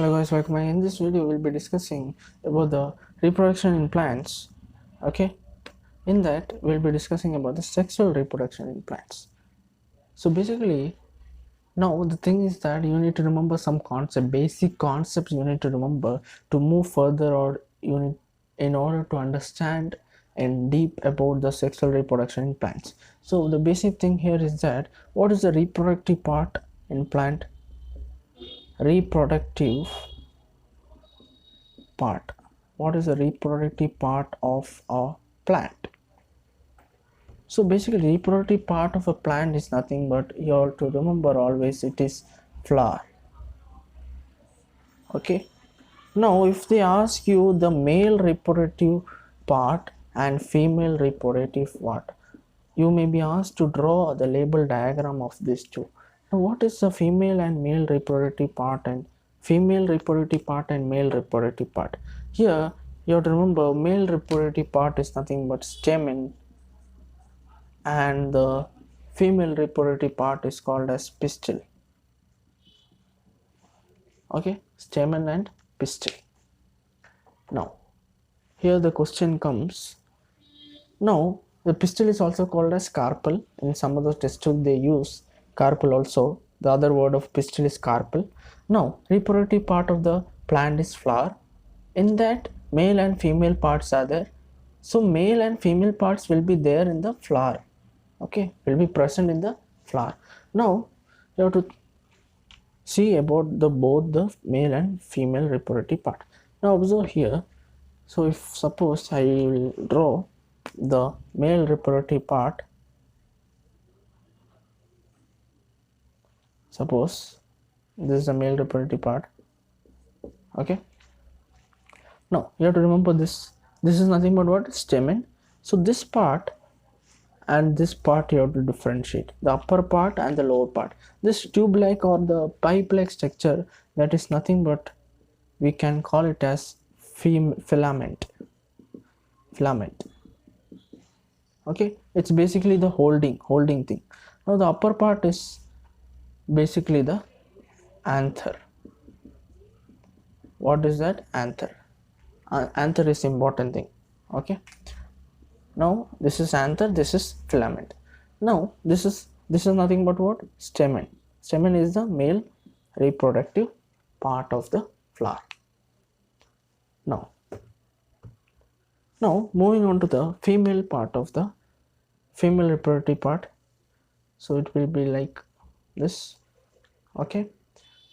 Hello guys, welcome back. In this video we'll be discussing about the reproduction in plants. Okay, in that we'll be discussing about the sexual reproduction in plants. So basically, now the thing is that you need to remember some basic concepts you need to remember to move further, or you need in order to understand and deep about the sexual reproduction in plants. So the basic thing here is that what is the reproductive part in plant? Reproductive part. What is the reproductive part of a plant? So basically reproductive part of a plant is nothing but, you have to remember always, it is flower. Okay, now if they ask you the male reproductive part and female reproductive part, you may be asked to draw the label diagram of these two. Now what is the female and male reproductive part and female reproductive part and male reproductive part? Here you have to remember male reproductive part is nothing but stamen, and the female reproductive part is called as pistil. Okay, stamen and pistil. Now here the question comes, now the pistil is also called as carpel. In some of the textbooks they use carpel also. The other word of pistil is carpel. Now reproductive part of the plant is flower. In that male and female parts are there. So male and female parts will be there in the flower. Okay, will be present in the flower. Now you have to see about both the male and female reproductive part. Now observe here. So if suppose I will draw the male reproductive part, suppose this is the male reproductive part. Okay, now you have to remember this is nothing but what? Stamen. So this part and this part you have to differentiate, the upper part and the lower part. This tube-like or the pipe-like structure, that is nothing but, we can call it as filament. Okay, it's basically the holding thing. Now the upper part is basically the anther. What is that? Anther. Anther is important thing. Okay, now this is anther, this is filament. Now this is nothing but what? Stamen. Stamen is the male reproductive part of the flower. Now moving on to the female part of the female reproductive part. So it will be like this. Okay,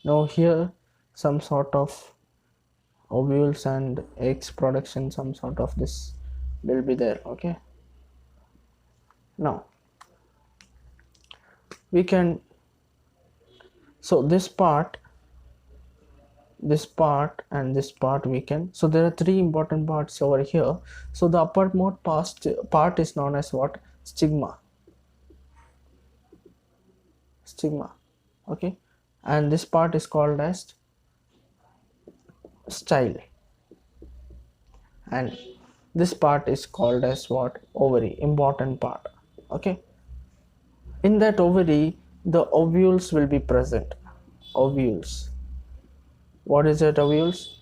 now here some sort of ovules and eggs production, some sort of this will be there. Okay, now we can, so this part and this part we can, so there are three important parts over here. So the uppermost part is known as what? Stigma. Okay, and this part is called as style, and this part is called as what? Ovary. Important part. Okay, in that ovary the ovules will be present. Ovules. What is that? Ovules?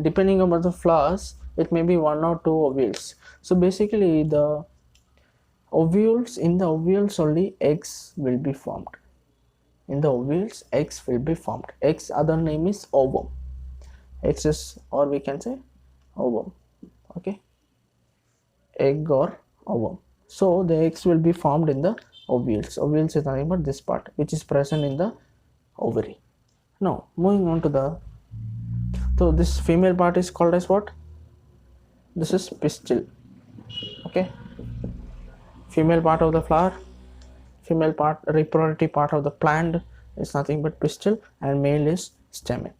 Depending on the flowers, it may be 1 or 2 ovules. So basically the ovules, in the ovules only eggs will be formed. In the ovules eggs will be formed. Eggs other name is ovum. Eggs is, or we can say ovum. Okay, egg or ovum. So the eggs will be formed in the ovules. Ovules is nothing but this part which is present in the ovary. Now moving on to so this female part is called as what? This is pistil. Okay, female part of the flower, female part, reproductive part of the plant is nothing but pistil, and male is stamen.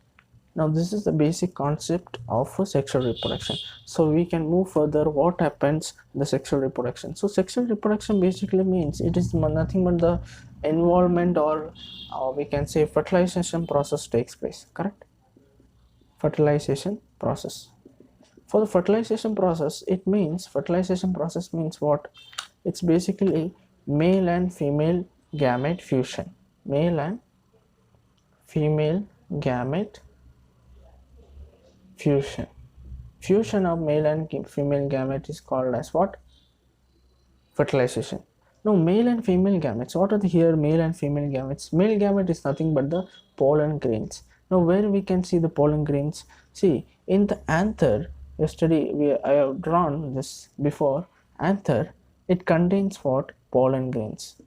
Now this is the basic concept of sexual reproduction. So we can move further. What happens in the sexual reproduction? So sexual reproduction basically means it is nothing but the involvement, or we can say fertilization process takes place. Correct? Fertilization process. For the fertilization process, fertilization process means what? It's basically male and female gamete fusion. Male and female gamete Fusion of male and female gamete is called as what? Fertilization. Now male and female gametes, what are the here male and female gametes? Male gamete is nothing but the pollen grains. Now where we can see the pollen grains? See, in the anther, yesterday I have drawn this before. Anther, it contains what? Pollen grains.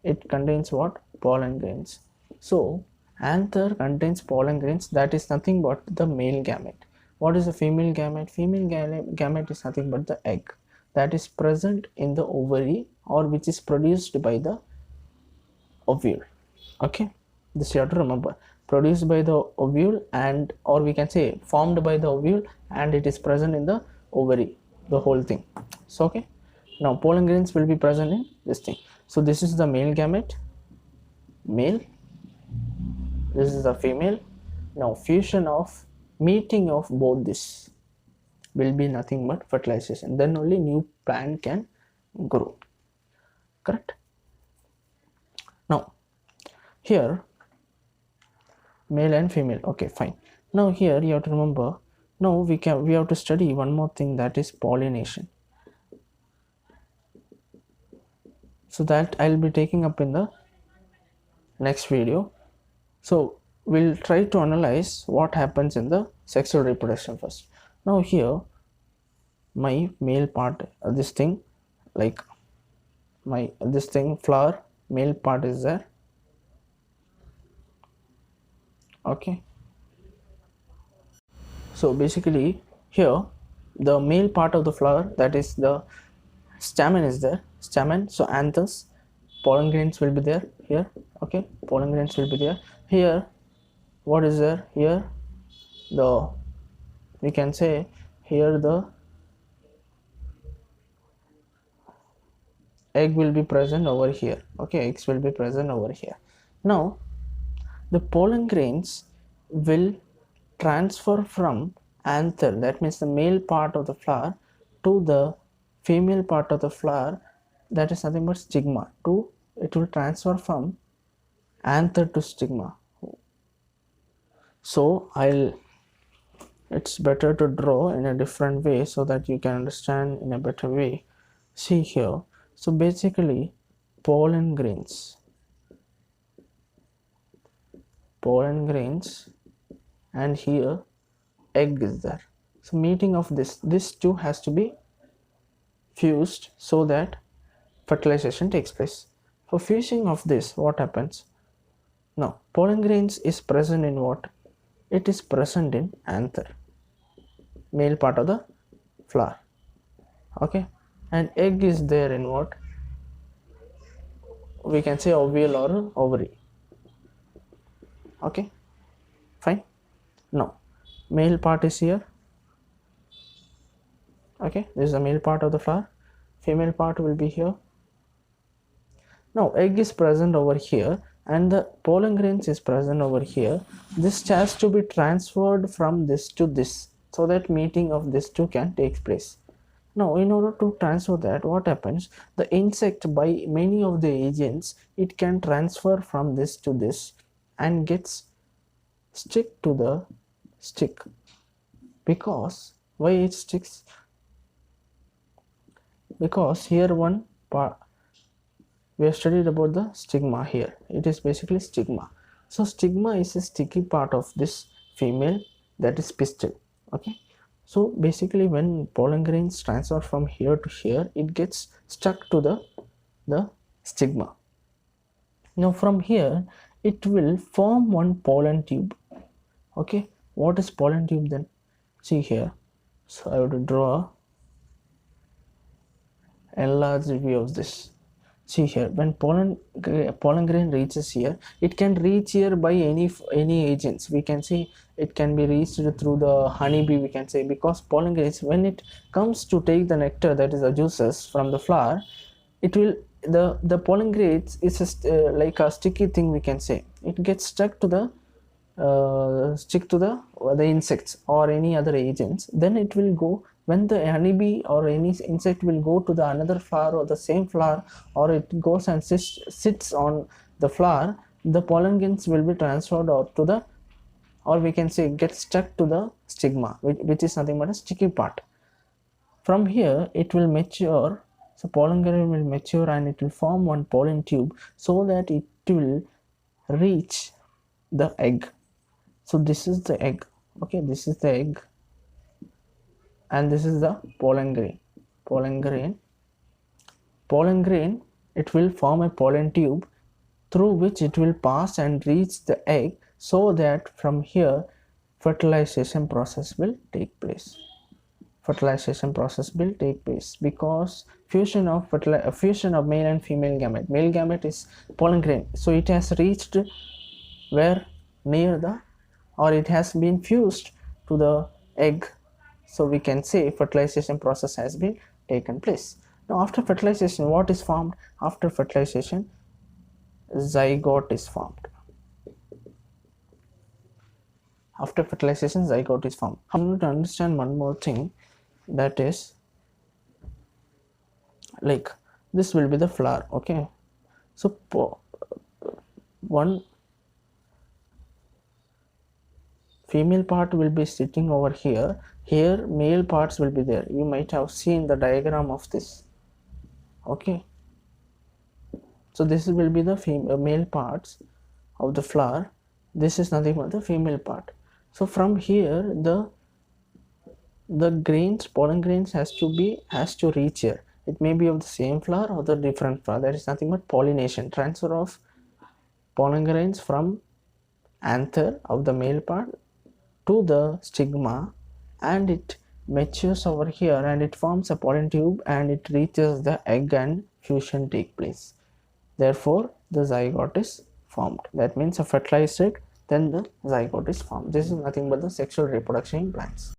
It contains what? Pollen grains. So anther contains pollen grains, that is nothing but the male gamete. What is the female gamete? Female gamete is nothing but the egg that is present in the ovary or which is produced by the ovule. Okay, this you have to remember, produced by the ovule, and or we can say formed by the ovule, and it is present in the ovary, the whole thing. So okay, now pollen grains will be present in this thing. So this is the male gamete, male, this is the female. Now fusion of meeting of both this will be nothing but fertilization, then only new plant can grow. Correct? Now here male and female, okay, fine. Now here you have to remember, now we have to study one more thing, that is pollination. So that I'll be taking up in the next video. So we'll try to analyze what happens in the sexual reproduction first. Now here my male part, this thing, like my this thing, flower, male part is there. Okay, so basically here the male part of the flower, that is the stamen is there, stamen. So anthers, pollen grains will be there here. Okay, pollen grains will be there here. What is there here? The, we can say here the egg will be present over here. Okay, eggs will be present over here. Now the pollen grains will transfer from anther, that means the male part of the flower, to the female part of the flower, that is nothing but stigma. To it will transfer from anther to stigma. So it's better to draw in a different way so that you can understand in a better way. See here, so basically pollen grains, and here egg is there. So meeting of this two has to be fused so that fertilization takes place. For fusing of this, what happens? Now pollen grains is present in what? It is present in anther, male part of the flower. Okay, and egg is there in what? We can say ovule or ovary. Okay, fine. Now male part is here. Okay, this is the male part of the flower, female part will be here. Now egg is present over here and the pollen grains is present over here. This has to be transferred from this to this so that meeting of these two can take place. Now in order to transfer that, what happens? The insect, by many of the agents, it can transfer from this to this and gets stick to the stick. Because why it sticks? Because here one part we have studied about the stigma. Here it is basically stigma. So stigma is a sticky part of this female, that is pistil. Okay, so basically when pollen grains transfer from here to here, it gets stuck to the stigma. Now from here it will form one pollen tube. Okay, what is pollen tube then? See here, so I have to draw a enlarged view of this. See here, when pollen grain reaches here, it can reach here by any agents. We can say it can be reached through the honeybee, we can say, because pollen grains, when it comes to take the nectar, that is the juices from the flower, it will, the pollen grains is like a sticky thing, we can say. It gets stuck to the the insects or any other agents. Then it will go, when the honeybee or any insect will go to the another flower or the same flower, or it goes and sits on the flower, the pollen grains will be transferred out to the or we can say get stuck to the stigma, which is nothing but a sticky part. From here it will mature, so pollen grain will mature and it will form one pollen tube so that it will reach the egg. So this is the egg, okay, this is the egg, and this is the pollen grain. Pollen grain, it will form a pollen tube through which it will pass and reach the egg, so that from here fertilization process will take place. Because fusion of male and female gamete. Male gamete is pollen grain, so it has reached where near the, or it has been fused to the egg, so we can say fertilization process has been taken place. Now after fertilization, what is formed? After fertilization, zygote is formed. After fertilization, zygote is formed. I want to understand one more thing, that is, like, this will be the flower, okay, so one female part will be sitting over here, male parts will be there. You might have seen the diagram of this, okay, so this will be the male parts of the flower, this is nothing but the female part. So from here the grains, pollen grains has to reach here. It may be of the same flower or the different flower. That is nothing but pollination, transfer of pollen grains from anther of the male part to the stigma, and it matures over here and it forms a pollen tube and it reaches the egg and fusion take place. Therefore the zygote is formed. That means a fertilized egg, then the zygote is formed. This is nothing but the sexual reproduction in plants.